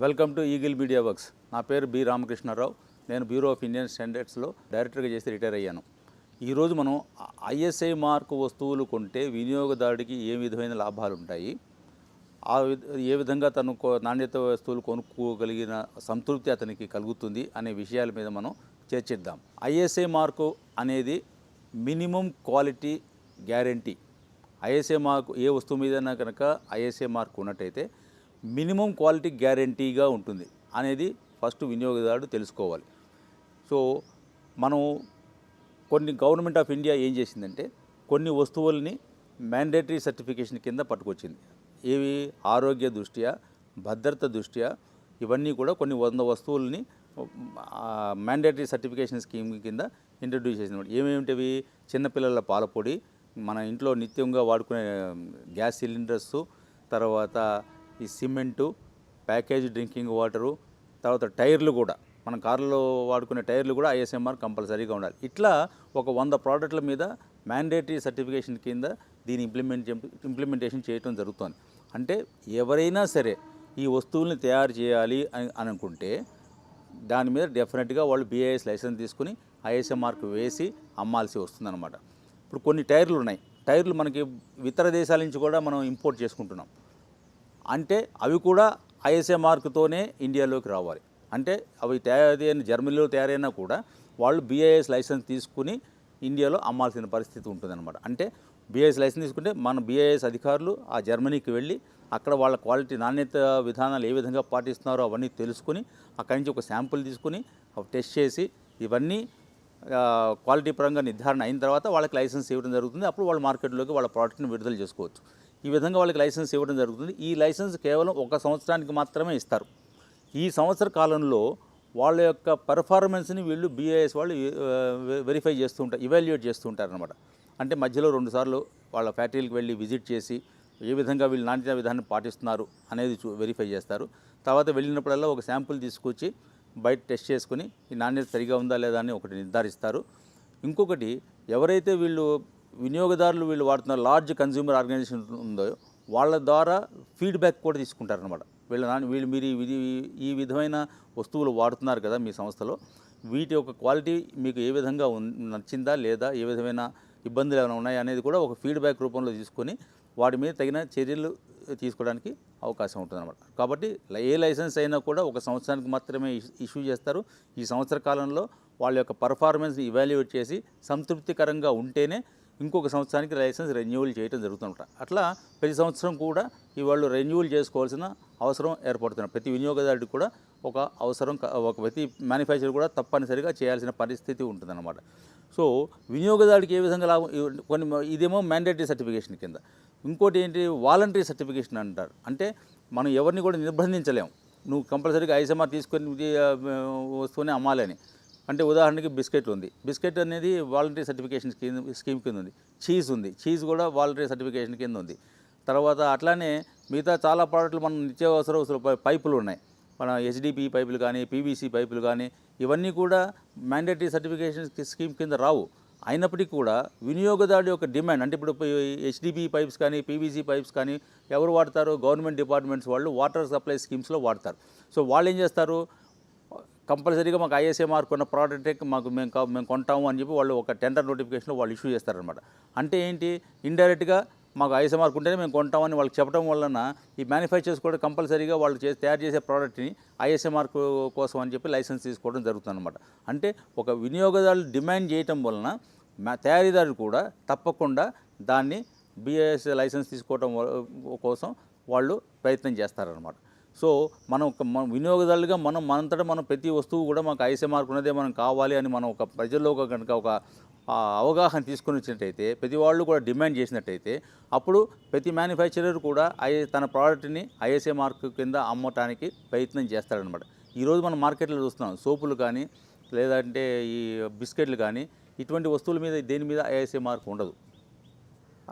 Welcome to eagle media works. నా పేరు B Ramakrishna Rao. నేను బ్యూరో ఆఫ్ ఇండియన్ స్టాండర్డ్స్లో డైరెక్టర్గా చేసి రిటైర్ అయ్యాను. ఈరోజు మనం ఐఎస్ఐ మార్కు వస్తువులు కొంటే వినియోగదారుడికి ఏ విధమైన లాభాలు ఉంటాయి, ఏ విధంగా తను నాణ్యత వస్తువులు కొనుక్కోగలిగిన సంతృప్తి అతనికి కలుగుతుంది అనే విషయాల మీద మనం చర్చిద్దాం. ఐఎస్ఐ మార్కు అనేది minimum quality guarantee. ISI mark ఏ వస్తువు మీదైనా కనుక ఐఎస్ఐ మార్కు ఉన్నట్టయితే మినిమం క్వాలిటీ గ్యారంటీగా ఉంటుంది అనేది ఫస్ట్ వినియోగదారుడు తెలుసుకోవాలి. సో మనం కొన్ని గవర్నమెంట్ ఆఫ్ ఇండియా ఏం చేసిందంటే కొన్ని వస్తువుల్ని మ్యాండేటరీ సర్టిఫికేషన్ కింద పట్టుకొచ్చింది. ఏవి ఆరోగ్య దృష్ట్యా, భద్రత దృష్ట్యా ఇవన్నీ కూడా కొన్ని 100 వస్తువుల్ని మ్యాండేటరీ సర్టిఫికేషన్ స్కీమ్ కింద ఇంట్రడ్యూస్ చేసినమాట. ఏమేమిటివి? చిన్నపిల్లల పాలపొడి, మన ఇంట్లో నిత్యంగా వాడుకునే గ్యాస్ సిలిండర్సు, తర్వాత ఈ సిమెంటు, ప్యాకేజ్ డ్రింకింగ్ వాటరు, తర్వాత టైర్లు కూడా, మన కార్లో వాడుకునే టైర్లు కూడా ఐఎస్ఎంఆర్ కంపల్సరీగా ఉండాలి. ఇట్లా ఒక 100 ప్రోడక్ట్ల మీద మ్యాండేటరీ సర్టిఫికేషన్ కింద దీని ఇంప్లిమెంటేషన్ చేయడం జరుగుతుంది. అంటే ఎవరైనా సరే ఈ వస్తువుల్ని తయారు చేయాలి అని అనుకుంటే దాని మీద డెఫినెట్గా వాళ్ళు బిఐఎస్ లైసెన్స్ తీసుకుని ఐఎస్ఐ మార్క్ వేసి అమ్మాల్సి వస్తుందన్నమాట. ఇప్పుడు కొన్ని టైర్లు ఉన్నాయి. టైర్లు మనకి ఇతర దేశాల నుంచి కూడా మనం ఇంపోర్ట్ చేసుకుంటున్నాం. అంటే అవి కూడా ఐఎస్ఐ మార్కుతోనే ఇండియాలోకి రావాలి. అంటే అవి తయారైన జర్మనీలో తయారైనా కూడా వాళ్ళు బిఐఎస్ లైసెన్స్ తీసుకుని ఇండియాలో అమ్మాల్సిన పరిస్థితి ఉంటుందన్నమాట. అంటే బిఐఎస్ లైసెన్స్ తీసుకుంటే మన బిఐఎస్ అధికారులు ఆ జర్మనీకి వెళ్ళి అక్కడ వాళ్ళ క్వాలిటీ నాణ్యత విధానాలు ఏ విధంగా పాటిస్తున్నారో అవన్నీ తెలుసుకుని అక్కడి నుంచి ఒక శాంపుల్ తీసుకుని టెస్ట్ చేసి ఇవన్నీ క్వాలిటీ పరంగా నిర్ధారణ అయిన తర్వాత వాళ్ళకి లైసెన్స్ ఇవ్వడం జరుగుతుంది. అప్పుడు వాళ్ళ మార్కెట్లోకి వాళ్ళ ప్రోడక్ట్ని విడుదల చేసుకోవచ్చు. ఈ విధంగా వాళ్ళకి లైసెన్స్ ఇవ్వడం జరుగుతుంది. ఈ లైసెన్స్ కేవలం 1 సంవత్సరానికి మాత్రమే ఇస్తారు. ఈ సంవత్సర కాలంలో వాళ్ళ యొక్క పెర్ఫార్మెన్స్ని వీళ్ళు బిఐఎస్ వాళ్ళు వెరిఫై చేస్తూ ఉంటారు, ఇవాల్యుయేట్ చేస్తూ ఉంటారనమాట. అంటే మధ్యలో 2 సార్లు వాళ్ళ ఫ్యాక్టరీలకు వెళ్ళి విజిట్ చేసి ఏ విధంగా వీళ్ళు నాణ్యత విధానం పాటిస్తున్నారు అనేది వెరిఫై చేస్తారు. తర్వాత వెళ్ళినప్పుడల్లా ఒక శాంపుల్ తీసుకొచ్చి బయట టెస్ట్ చేసుకుని ఈ నాణ్యత సరిగా ఉందా లేదా అని ఒకటి నిర్ధారిస్తారు. ఇంకొకటి, ఎవరైతే వీళ్ళు వినియోగదారులు వీళ్ళు వాడుతున్న లార్జ్ కన్జ్యూమర్ ఆర్గనైజేషన్ ఉందో వాళ్ళ ద్వారా ఫీడ్బ్యాక్ కూడా తీసుకుంటారనమాట. వీళ్ళు మీరు ఈ విధమైన వస్తువులు వాడుతున్నారు కదా మీ సంస్థలో, వీటి యొక్క క్వాలిటీ మీకు ఏ విధంగా నచ్చిందా లేదా, ఏ విధమైన ఇబ్బందులు ఏమైనా ఉన్నాయా అనేది కూడా ఒక ఫీడ్బ్యాక్ రూపంలో తీసుకొని వాటి మీద తగిన చర్యలు తీసుకోవడానికి అవకాశం ఉంటుందన్నమాట. కాబట్టి ఏ లైసెన్స్ అయినా కూడా 1 సంవత్సరానికి మాత్రమే ఇష్యూ చేస్తారు. ఈ సంవత్సర కాలంలో వాళ్ళ యొక్క పర్ఫార్మెన్స్ని ఇవాల్యుయేట్ చేసి సంతృప్తికరంగా ఉంటేనే ఇంకొక సంవత్సరానికి లైసెన్స్ రెన్యూవల్ చేయడం జరుగుతుంట. అట్లా ప్రతి సంవత్సరం కూడా వాళ్ళు రెన్యూవల్ చేసుకోవాల్సిన అవసరం ఏర్పడుతుంది. ప్రతి వినియోగదారుడికి కూడా ఒక అవసరం, ప్రతి మ్యానుఫ్యాక్చర్ కూడా తప్పనిసరిగా చేయాల్సిన పరిస్థితి ఉంటుందన్నమాట. సో వినియోగదారుడికి ఏ విధంగా లాభం, ఇదేమో మ్యాండేటరీ సర్టిఫికేషన్ కింద. ఇంకోటి ఏంటి, వాలంటరీ సర్టిఫికేషన్ అంటారు. అంటే మనం ఎవరిని కూడా నిర్బంధించలేము, నువ్వు కంపల్సరీగా ఐఎస్ఐఆర్ తీసుకొని వస్తూనే అమ్మాలని. అంటే ఉదాహరణకి బిస్కెట్ ఉంది. బిస్కెట్ అనేది వాలంటరీ సర్టిఫికేషన్ స్కీమ్ కింద ఉంది. చీజ్ ఉంది, చీజ్ కూడా వాలంటరీ సర్టిఫికేషన్ కింద ఉంది. తర్వాత అట్లానే మిగతా చాలా ప్రోడక్ట్లు మన నిత్యావసర పైపులు ఉన్నాయి. మన హెచ్డిపి పైపులు కానీ, పీవీసీ పైపులు కానీ, ఇవన్నీ కూడా మ్యాండేటరీ సర్టిఫికేషన్ స్కీమ్ కింద రావు. అయినప్పటికీ కూడా వినియోగదారుడి యొక్క డిమాండ్, అంటే ఇప్పుడు హెచ్డిపి పైప్స్ కానీ, పీవీసీ పైప్స్ కానీ ఎవరు వాడతారు? గవర్నమెంట్ డిపార్ట్మెంట్స్ వాళ్ళు వాటర్ సప్లై స్కీమ్స్లో వాడతారు. సో వాళ్ళు ఏం చేస్తారు, కంపల్సరీగా మాకు ఐఎస్ఐ మార్క్ ఉన్న ప్రోడక్టే మేము కొంటాము అని చెప్పి వాళ్ళు ఒక టెండర్ నోటిఫికేషన్లో వాళ్ళు ఇష్యూ చేస్తారనమాట. అంటే ఏంటి, ఇండైరెక్ట్గా మాకు ఐఎస్ఐ మార్క్ ఉంటేనే మేము కొంటామని వాళ్ళకి చెప్పడం వలన ఈ మ్యానుఫ్యాక్చర్స్ కూడా కంపల్సరీగా వాళ్ళు తయారు చేసే ప్రోడక్ట్ని ఐఎస్ఐ మార్క్ కోసం అని చెప్పి లైసెన్స్ తీసుకోవడం జరుగుతుందన్నమాట. అంటే ఒక వినియోగదారులు డిమాండ్ చేయటం వలన తయారీదారులు కూడా తప్పకుండా దాన్ని బిఐఎస్ లైసెన్స్ తీసుకోవడం కోసం వాళ్ళు ప్రయత్నం చేస్తారనమాట. సో మనం వినియోగదారులుగా మనంతటా మనం ప్రతి వస్తువు కూడా మాకు ఐఎస్ఐ మార్క్ ఉన్నదే మనం కావాలి అని మనం ఒక ప్రజల్లో కనుక ఒక అవగాహన తీసుకుని వచ్చినట్టయితే, ప్రతి వాళ్ళు కూడా డిమాండ్ చేసినట్టయితే, అప్పుడు ప్రతి మ్యానుఫ్యాక్చరర్ కూడా తన ప్రోడక్ట్ని ఐఎస్ఐ మార్క్ కింద అమ్మటానికి ప్రయత్నం చేస్తాడనమాట. ఈరోజు మనం మార్కెట్లో చూస్తున్నాం, సోపులు కానీ లేదంటే ఈ బిస్కెట్లు కానీ ఇటువంటి వస్తువుల మీద దేని మీద ఐఎస్ఐ మార్క్ ఉండదు.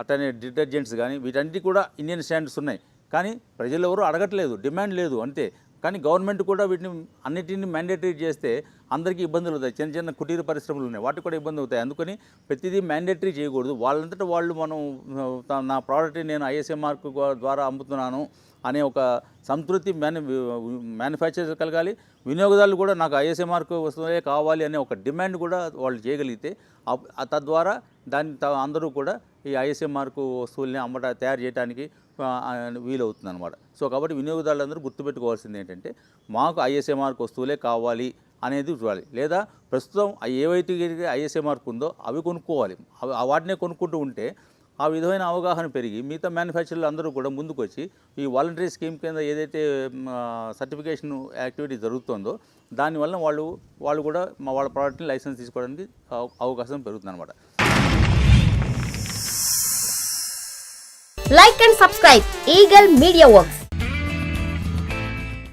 అట్లనే డిటర్జెంట్స్ కానీ వీటన్నిటి కూడా ఇండియన్ స్టాండర్డ్స్ ఉన్నాయి. కానీ ప్రజలు ఎవరు అడగట్లేదు, డిమాండ్ లేదు అంతే. కానీ గవర్నమెంట్ కూడా వీటిని అన్నిటిని మ్యాండేటరీ చేస్తే అందరికీ ఇబ్బందులు అవుతాయి. చిన్న చిన్న కుటీర పరిశ్రమలు ఉన్నాయి, వాటికి కూడా ఇబ్బంది అవుతాయి. అందుకని ప్రతిదీ మ్యాండేటరీ చేయకూడదు. వాళ్ళంతటా వాళ్ళు మనం నా ప్రోడక్ట్ని నేను ఐఎస్ఐ మార్క్ ద్వారా అమ్ముతున్నాను అనే ఒక సంతృప్తి మ్యానుఫ్యాక్చరర్ కలగాలి. వినియోగదారులు కూడా నాకు ఐఎస్ఐ మార్క్ వస్తువులే కావాలి అనే ఒక డిమాండ్ కూడా వాళ్ళు చేయగలిగితే తద్వారా అందరూ కూడా ఈ ఐఎస్ఐ మార్కు వస్తువుల్ని తయారు చేయడానికి వీలవుతుంది అనమాట. సో కాబట్టి వినియోగదారులందరూ గుర్తుపెట్టుకోవాల్సింది ఏంటంటే మాకు ఐఎస్ఐ మార్క్ వస్తువులే కావాలి అనేది చూడాలి. లేదా ప్రస్తుతం ఏవైతే ఐఎస్ఐ మార్క్ ఉందో అవి కొనుక్కోవాలి. వాటినే కొనుక్కుంటూ ఉంటే ఆ విధమైన అవగాహన పెరిగి మిగతా మ్యానుఫ్యాక్చరర్లు అందరూ కూడా ముందుకు వచ్చి ఈ వాలంటరీ స్కీమ్ కింద ఏదైతే సర్టిఫికేషన్ యాక్టివిటీ జరుగుతుందో దానివల్ల వాళ్ళు కూడా వాళ్ళ ప్రోడక్ట్ని లైసెన్స్ తీసుకోవడానికి అవకాశం పెరుగుతుంది అనమాట. Like and subscribe Eagle Media Works.